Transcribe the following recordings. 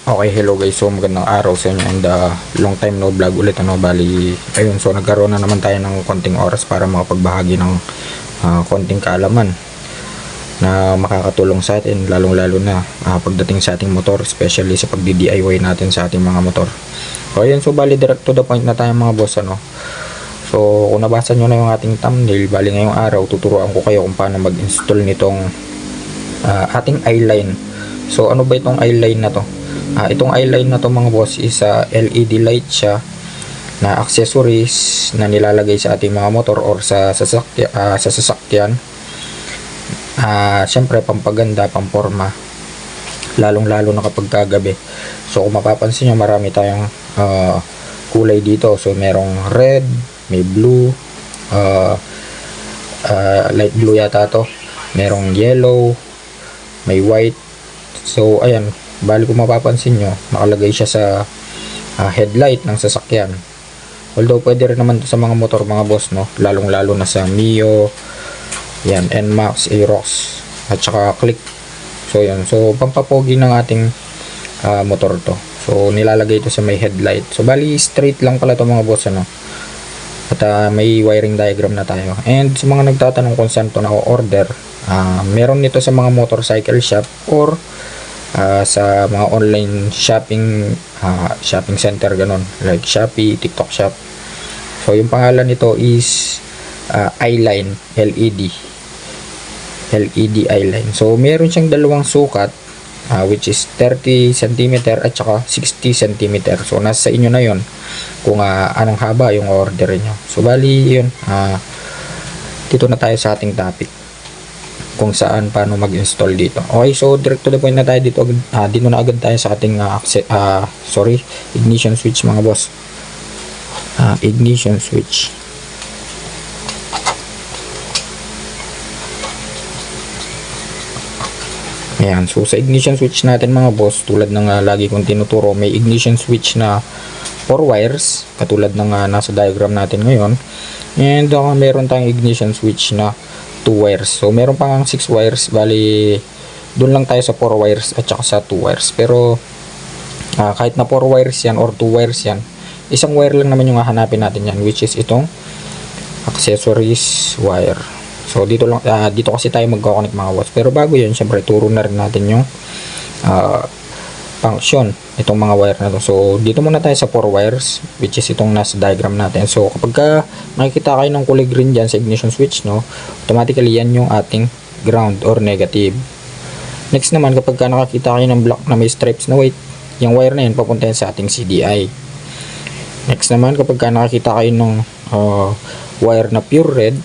Okay, hello guys. So magandang araw sa inyo and long time no vlog ulit bali ayun, so nagkaroon na naman tayo ng konting oras para makapagbahagi ng konting kaalaman na makakatulong sa atin lalong lalo na pagdating sa ating motor, especially sa pagdi-DIY natin sa ating mga motor. So ayun, so bali direct to the point na tayo mga boss So kung nabasa nyo na yung ating thumbnail, bali ngayong araw tuturuan ko kayo kung paano mag-install nitong ating eyeline. So ano ba itong eyeline na to? Itong eyeline na to mga boss is LED light siya na accessories na nilalagay sa ating mga motor or sa sasakyan. Syempre pampaganda, pamporma, lalong lalo na kapag kagabi. So kung mapapansin nyo, marami tayong kulay dito. So merong red, may blue, light blue yata to, merong yellow, may white. So ayan, bali kung mapapansin nyo, nakalagay siya sa headlight ng sasakyan. Although pwede rin naman sa mga motor mga boss, no, lalong lalo na sa Mio, yan, NMAX, Aerox at saka Click. So yan, so pampapogi ng ating motor to. So nilalagay ito sa may headlight. So bali straight lang pala to mga boss, at may wiring diagram na tayo. And sa mga nagtatanong kung saan to na-order, meron nito sa mga motorcycle shop or sa mga online shopping center, ganon, like Shopee, TikTok Shop. So yung pangalan nito is eyeline, LED eyeline. So meron siyang dalawang sukat, which is 30 cm at saka 60 cm. So nasa inyo na yon kung anong haba yung order nyo. So bali yun, dito na tayo sa ating topic kung saan paano mag-install dito. Okay, so direct to the point na tayo dito. Dito na agad tayo sa ating ignition switch mga boss. Ignition switch. Ayan, so sa ignition switch natin mga boss, tulad ng lagi kong tinuturo, may ignition switch na 4 wires katulad ng nasa diagram natin ngayon. And meron tayong ignition switch na 2 wires. So meron pang 6 wires, bali doon lang tayo sa 4 wires at saka sa 2 wires. Pero kahit na 4 wires yan or 2 wires yan, isang wire lang naman yung hahanapin natin yan, which is itong accessories wire. So dito lang, dito kasi tayo magko-connect mga boss. Pero bago yun, syempre turo na rin natin yung function itong mga wire na to. So dito muna tayo sa 4 wires, which is itong nasa diagram natin. So kapag makikita kayo ng kulay green dyan sa ignition switch, no, automatically yan yung ating ground or negative. Next naman, kapag nakakita kayo ng block na may stripes na white, yung wire na yun papunta yan sa ating CDI. Next naman, kapag nakakita kayo ng wire na pure red,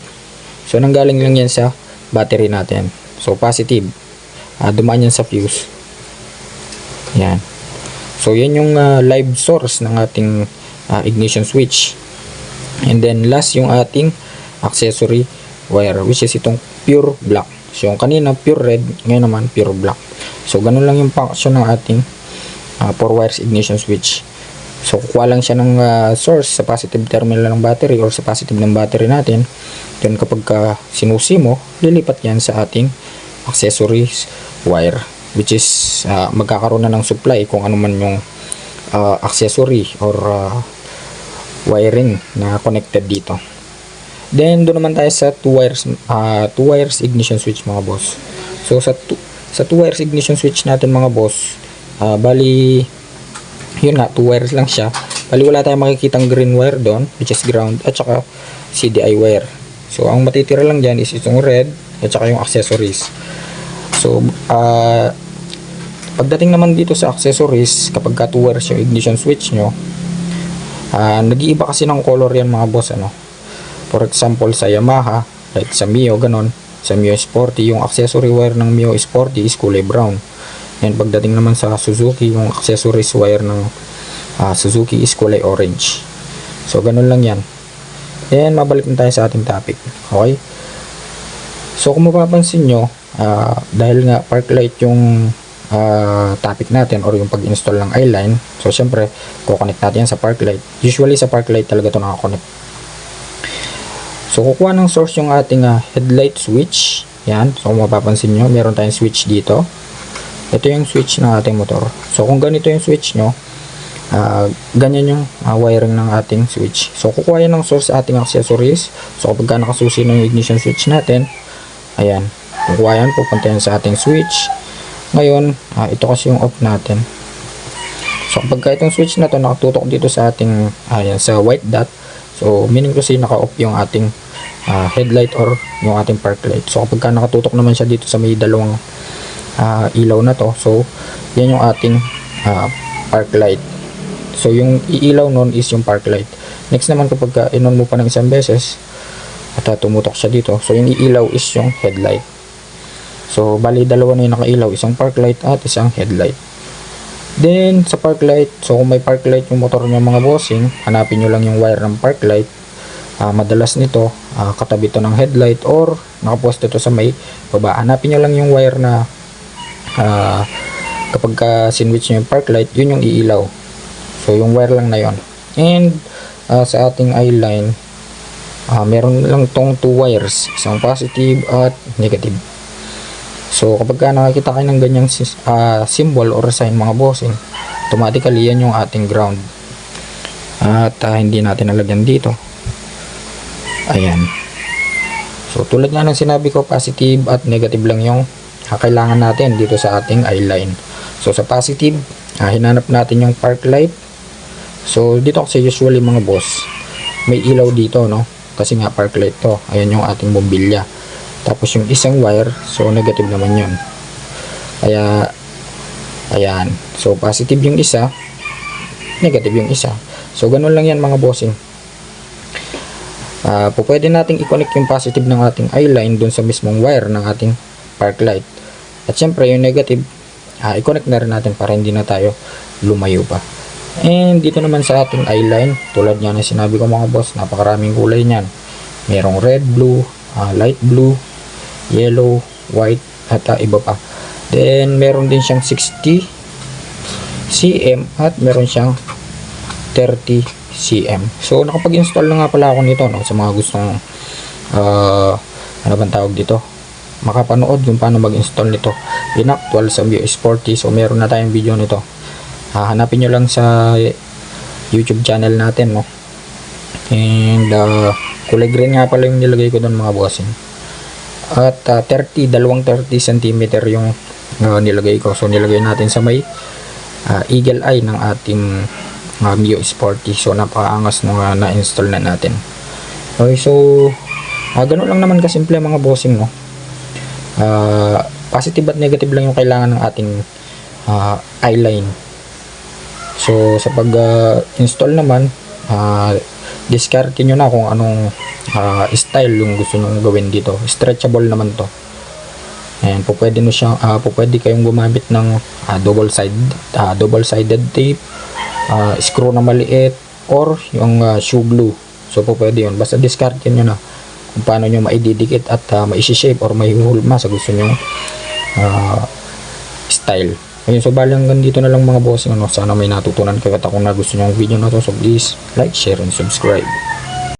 so nanggaling lang yan sa battery natin. So positive, dumaan yan sa fuse. Yan. So yan yung live source ng ating ignition switch. And then last yung ating accessory wire, which is itong pure black. So yung kanina pure red, ngayon naman pure black. So ganun lang yung function ng ating 4 wires ignition switch. So kukuha lang siya ng source sa positive terminal ng battery or sa positive ng battery natin. Then kapag sinusi mo, lilipat yan sa ating accessories wire, which is magkakaroon na ng supply kung ano man yung accessory or wiring na connected dito. Then doon naman tayo sa 2 wires ignition switch mga boss. So sa 2 wires ignition switch natin mga boss, bali yun nga, 2 wires lang siya. Bali wala tayong makikitang green wire doon, which is ground, at saka CDI wire. So ang matitira lang dyan is itong red at saka yung accessories. So pagdating naman dito sa accessories, kapag 2 wires yung ignition switch nyo, nag-iiba kasi ng color yan mga boss, For example sa Yamaha, like sa Mio, ganon, sa Mio Sporty, yung accessory wire ng Mio Sporty is kulay brown. And pagdating naman sa Suzuki, yung accessories wire ng Suzuki is kulay orange. So ganun lang yan. And mabalik na tayo sa ating topic. Okay, so kung mapapansin nyo, dahil nga park light yung topic natin or yung pag-install ng eyeline, so syempre kukonect natin yan sa park light. Usually sa park light talaga ito nakakonect. So kukuha ng source yung ating headlight switch. Yan, so kung mapapansin nyo, meron tayong switch dito. ito yung switch ng ating motor. So kung ganito yung switch nyo, ganyan yung wiring ng ating switch. So kukuha yan ng source sa ating accessories. So kapag nakasusi ng ignition switch natin, ayan, kukuha yan, pupunta yan sa ating switch. Ngayon, ito kasi yung off natin. So kapag itong switch na to nakatutok dito sa ating sa white dot, so meaning kasi naka-off yung ating headlight or yung ating park light. So kapag nakatutok naman siya dito sa may dalawang ilaw na to, so yan yung ating park light. So yung iilaw nun is yung park light. Next naman kapag inon mo pa ng isang beses at tumutok siya dito, so yung iilaw is yung headlight. So bali dalawa na yung nakailaw, isang park light at isang headlight. Then sa park light, so kung may park light yung motor nyo mga bossing, hanapin nyo lang yung wire ng park light. Madalas nito katabi to ng headlight or nakaposte to sa may baba. Hanapin nyo lang yung wire na kapag sinwitch nyo yung park light, yun yung iilaw. So yung wire lang na yon. And sa ating eye line, meron lang tong two wires, isang positive at negative. So kapag nakakita kayo ng ganyang symbol or sign mga bossing, automatically yan yung ating ground. At hindi natin nalagyan dito. Ayan. So tulad nga ng sinabi ko, positive at negative lang yung kailangan natin dito sa ating eye line. So sa positive, hinanap natin yung park light. So dito kasi usually mga boss, may ilaw dito, no? Kasi nga park light to. Ayan yung ating bombilya. Tapos yung isang wire, so negative naman yun. Kaya ayan. So positive yung isa, negative yung isa. So ganun lang yan mga bossing. Pwede nating i-connect yung positive ng ating eye line dun sa mismong wire ng ating park light. At syempre yung negative, i-connect na rin natin para hindi na tayo lumayo pa. And dito naman sa ating eye line, tulad nga na sinabi ko mga boss, napakaraming kulay niyan. Merong red, blue, light blue, yellow, white, at iba pa. Then meron din siyang 60 cm at meron siyang 30 cm. So nakapag-install na nga pala ako nito, no, sa mga gustong ano bang tawag dito, makapanood kung paano mag-install nito in actual sa Mio S40. So meron na tayong video nito. Hanapin nyo lang sa YouTube channel natin, no. And kulay green nga pala yung nilagay ko doon mga bossing. At 30 cm yung nilagay ko. So nilagay natin sa may eagle eye ng ating Mio S40. So napakaangas nung na-install na natin. Okay, so ganun lang naman kasimple mga bossing, no. Positive at negative lang yung kailangan ng ating eye line. So sa pag-install naman, discard nyo na kung anong style yung gusto nyo gawin dito. Stretchable naman to. And pwede no siyang pwede kayong gumamit ng double sided tape, screw na maliit, or yung shoe glue. So pwede yun. Basta discard nyo na kung paano nyo maididikit at maisi-shape or maihulma sa gusto nyo style. Ayun, so bali hanggang dito na lang mga boss, ano, sana may natutunan kayo at kung nagustuhan nyo ang video na to, so please like, share, and subscribe.